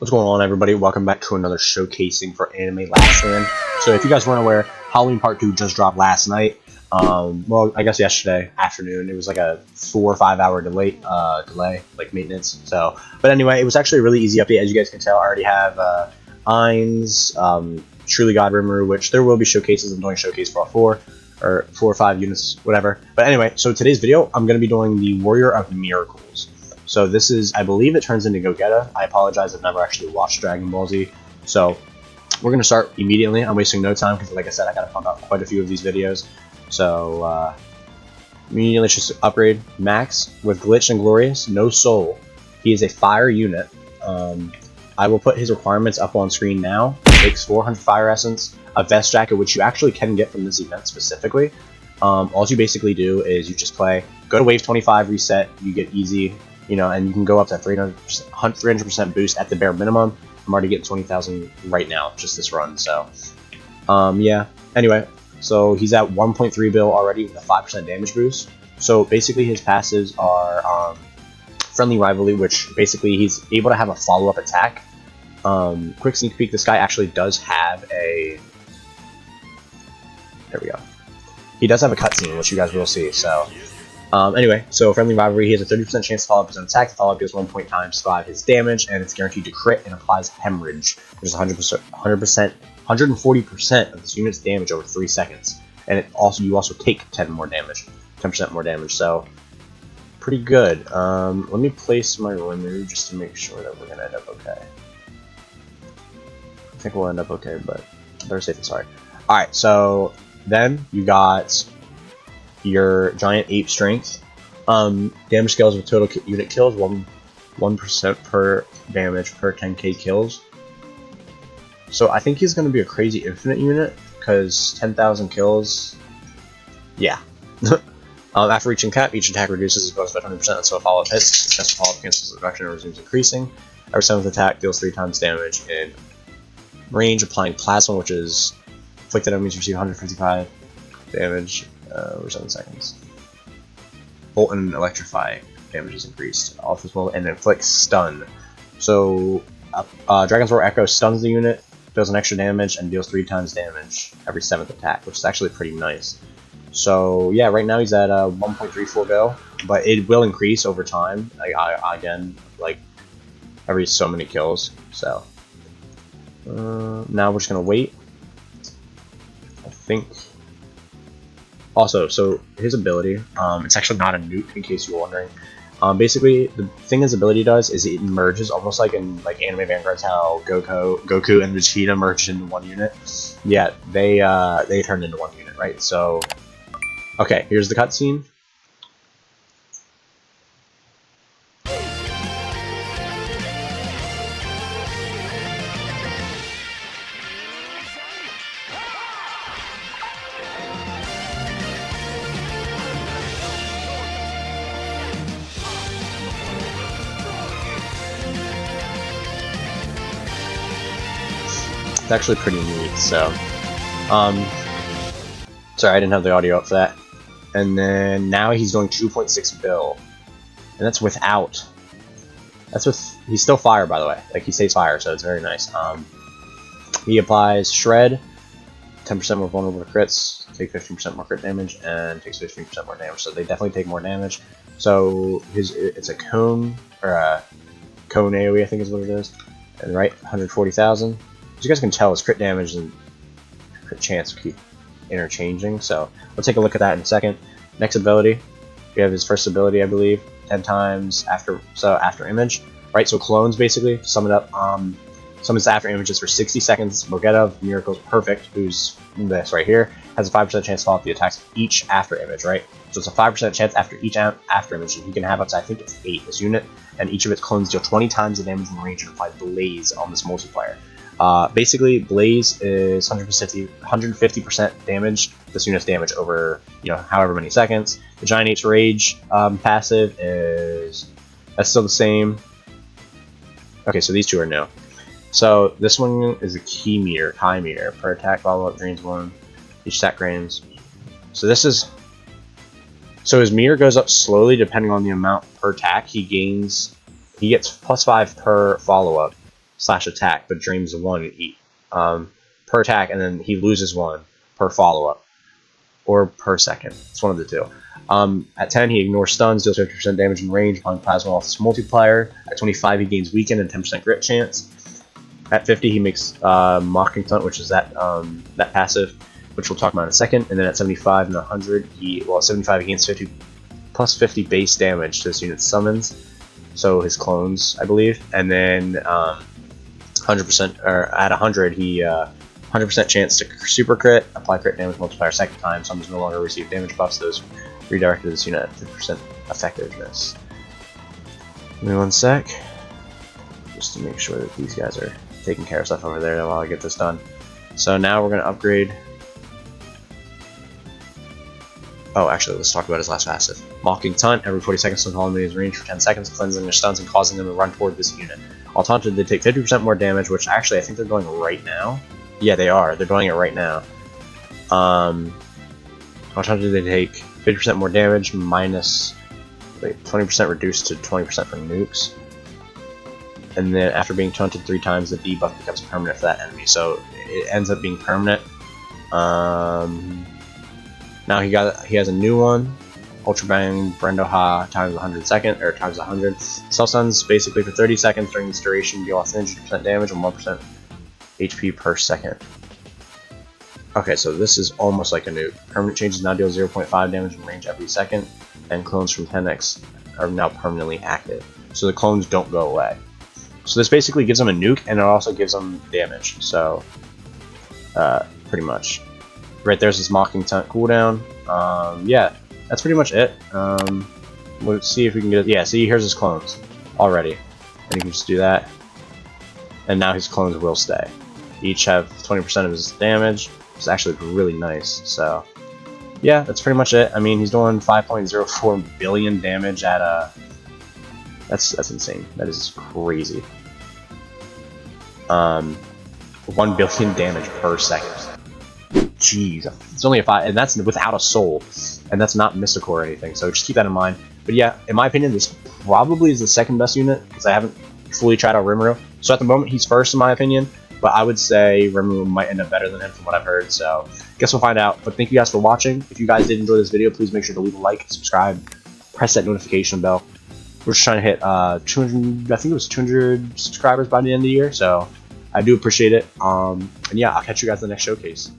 What's going on, everybody? Welcome back to another showcasing for Anime Last Stand. So if you guys weren't aware, Halloween Part 2 just dropped last night. Well, I guess yesterday afternoon. It was like a 4 or 5 hour delay, like maintenance. So, but anyway, it was actually a really easy update. As you guys can tell, I already have Ainz, Truly God Rimuru, which there will be showcases. I'm doing showcase for all 4 or 5 units, whatever. But anyway, so today's video, I'm going to be doing the Warrior of Miracles. So this is, I believe it turns into Gogeta. I apologize, I've never actually watched Dragon Ball Z. So we're going to start immediately. I'm wasting no time because, like I said, I got to pump out quite a few of these videos. So immediately let's just upgrade Max with Glitch and Glorious, no Soul. He is a fire unit. I will put his requirements up on screen now. Takes 400 Fire Essence, a Vest Jacket, which you actually can get from this event specifically. All you basically do is you just play, go to wave 25, reset, you get easy. You know, and you can go up to 300% boost at the bare minimum. I'm already getting 20,000 right now, just this run. So, yeah. Anyway, so he's at 1.3 bill already with a 5% damage boost. So basically, his passives are Friendly Rivalry, which basically he's able to have a follow-up attack. Quick sneak peek: this guy actually does have a. There we go. He does have a cutscene, which you guys will see. So. Anyway, so Friendly Rivalry, he has a 30% chance to follow up his own attack. The follow-up gives 1 point times 5 his damage, and it's guaranteed to crit and applies Hemorrhage, which is 140% of this unit's damage over 3 seconds. And you also take 10% more damage. So pretty good. Let me place my Rimuru just to make sure that we're gonna end up okay. I think we'll end up okay, but better safe than sorry. All right, so then you got your Giant Ape Strength. Damage scales with total unit kills, 1% per damage per 10k kills. So I think he's going to be a crazy infinite unit, because 10,000 kills, yeah. After reaching cap, each attack reduces his bonus by 20% until a follow-up hits. Successful follow-up cancels the reduction and resumes increasing. Every 7th attack deals 3 times damage in range, applying Plasma, which is afflicted enemies receive 155 damage over 7 seconds. Bolt and Electrify damage is increased off as well, and inflicts stun. So Dragon's Roar Echo stuns the unit, deals an extra damage, and deals 3 times damage every 7th attack, which is actually pretty nice. So yeah, right now he's at 1.34 bill, but it will increase over time. Again, like every so many kills. So now we're just gonna wait. I think. Also, so his ability, it's actually not a nuke in case you were wondering. Basically, the thing his ability does is it merges almost like in Anime Vanguard's how Goku and Vegeta merged into one unit. Yeah, they turned into one unit, right? So, okay, here's the cutscene. It's actually pretty neat. So, sorry, I didn't have the audio up for that. And then now he's doing 2.6 bill, and that's without. He's still fire, by the way. Like, he stays fire, so it's very nice. He applies Shred, 10% more vulnerable to crits, take 15% more crit damage, and takes 15% more damage. So they definitely take more damage. So it's a cone, or a cone AoE, I think is what it is. And right, 140,000. As you guys can tell, his crit damage and crit chance keep interchanging, so we'll take a look at that in a second. Next ability, we have his first ability, I believe, 10 times after image, right? So clones, basically, to sum it up, summons after images for 60 seconds. Gogeta of Miracles Perfect, who's this right here, has a 5% chance to follow up the attacks of each after image, right? So it's a 5% chance after each after image, and he can have up to, I think it's 8 this unit, and each of its clones deal 20 times the damage in range and apply Blaze on this multiplayer. Basically, Blaze is 150% damage. This unit's damage over, however many seconds. The Giant Ape's Rage passive that's still the same. Okay, so these two are new. So this one is a key meter, high meter. Per attack follow-up drains 1. Each attack drains. So this is. So his meter goes up slowly depending on the amount per attack he gains. He gets +5 per follow-up. slash attack, but drains 1 per attack, and then he loses 1 per follow-up, or per second. It's one of the two. At 10, he ignores stuns, deals 50% damage in range, applying Plasma Off's multiplier. At 25, he gains weaken and 10% grit chance. At 50, he makes Mocking Taunt, which is that passive, which we'll talk about in a second. And then at 75 and 100, at 75 he gains 50 plus 50 base damage to this unit's summons, so his clones, I believe. And then 100%, or at 100, he 100% chance to super crit, apply crit damage multiplier second time. Summons no longer receive damage buffs. Those redirected to this unit at 50% effectiveness. Give me 1 sec, just to make sure that these guys are taking care of stuff over there while I get this done. So now we're going to upgrade. Oh, actually, let's talk about his last passive. Mocking Taunt. Every 40 seconds, stun enemies range for 10 seconds, cleansing their stuns and causing them to run toward this unit. While taunted, they take 50% more damage, which actually I think they're going right now. Yeah, they are. They're doing it right now. While taunted, they take 50% more damage, minus 20% reduced to 20% for nukes. And then after being taunted 3 times, the debuff becomes permanent for that enemy. So it ends up being permanent. Now he has a new one, Ultra Bang Brendoha times 100 second, or times 100. Self stuns basically for 30 seconds during this duration, deal 100% damage and 1% HP per second. Okay, so this is almost like a nuke. Permanent changes now deal 0.5 damage in range every second, and clones from 10x are now permanently active. So the clones don't go away. So this basically gives them a nuke, and it also gives them damage. So, pretty much. Right there's this Mocking Taunt cooldown. Yeah, that's pretty much it. We'll see if we can get it. Yeah, see, here's his clones already. And you can just do that. And now his clones will stay. Each have 20% of his damage. It's actually really nice. So, yeah, that's pretty much it. I mean, he's doing 5.04 billion damage at a... That's insane. That is crazy. 1 billion damage per second. Jeez, it's only a 5, and that's without a soul, and that's not mystical or anything. So just keep that in mind. But yeah, in my opinion, this probably is the second best unit because I haven't fully tried out Rimuru. So at the moment, he's first in my opinion. But I would say Rimuru might end up better than him from what I've heard. So guess we'll find out. But thank you guys for watching. If you guys did enjoy this video, please make sure to leave a like, subscribe, press that notification bell. We're just trying to hit 200. I think it was 200 subscribers by the end of the year. So I do appreciate it. And yeah, I'll catch you guys in the next showcase.